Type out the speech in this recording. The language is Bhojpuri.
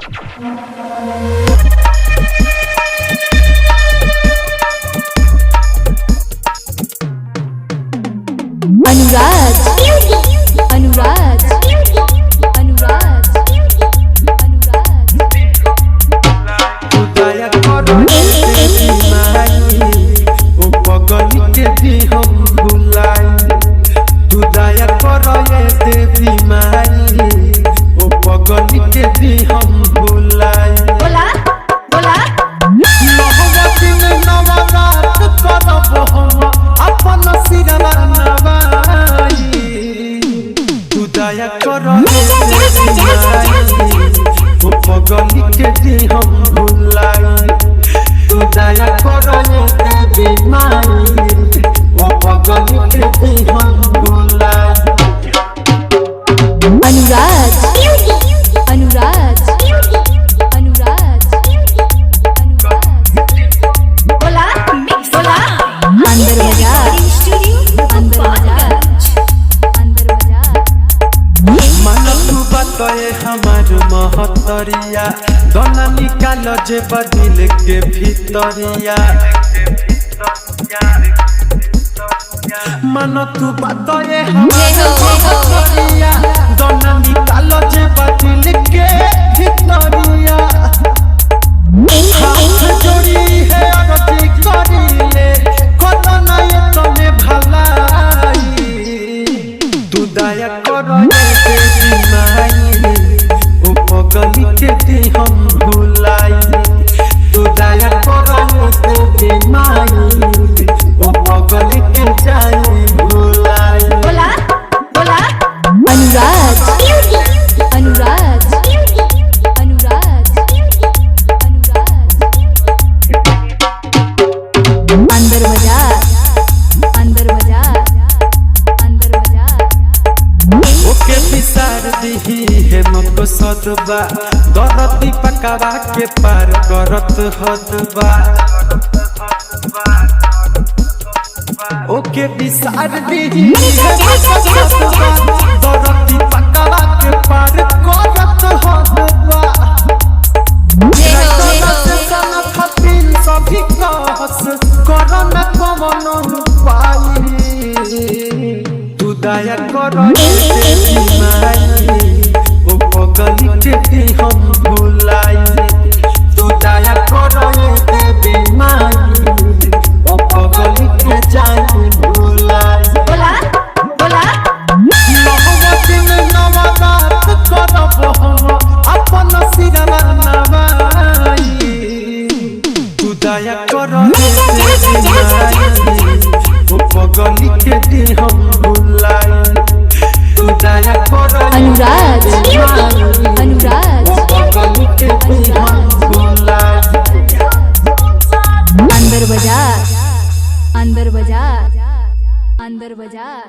अनुराज अनुराज अनुराज दया करो तेरी माई ओ पगली के भी हम भुलाई। तू दया करो ये देवी माई ओ पगली के भी हम भुलाई। बोला बोला नवरात्रि में नवरात करब हम अपन सिरवा नवाई। तू दया करो ये देवी माई ओ पगली के भी हम भुलाई। तू दया करो ये देवी माई ओ पगली के भी हम भुलाई। अनुराज अनुराज अनुराज बोला बोला अंदर बाजार अंदर बाजार अंदर बाजार। मन तू बताए हमार महतरिया दोना निकाल जे बदिल के भीतरिया। मन तू बताए हमार महतरिया दोना निकाल जे बदिल के भीतरिया। हाथ जोड़ी है अरती करिले कोनो नय तने भलाई। तू दया करो ये देवी माई ओ पगली के भी हम भुलाई। तू दया करो ये देवी माई ओ पगली के जाई भुलाई। बोला बोला अनुराज अनुराज अनुराज अनुराज अंदर बाजार अंदर बाजार अंदर बाजार। ओके विसार दिही है मको सदबा दरती पकावा के पार करत हदबा। ओके विसार दिही है मको सदबा दरती पकावा के पार करत हदबा। सभी कहस करना कमन पाई। तू दया करो ये देवी माई ओ पगली के भी हम भुलाई। तू दया करो ये देवी माई ओ पगली के जाई भुलाई। बोला बोला नवरात्रि में नवरात करब हम अपन सिरवा नवाई। तू दया करो ये देवी माई ओ पगली के भी हम भुलाई। तू दया करो अनुराज अनुराज ओ पगली के भी हम भुलाई। अंदर बाजार अंदर बाजार अंदर बाजार।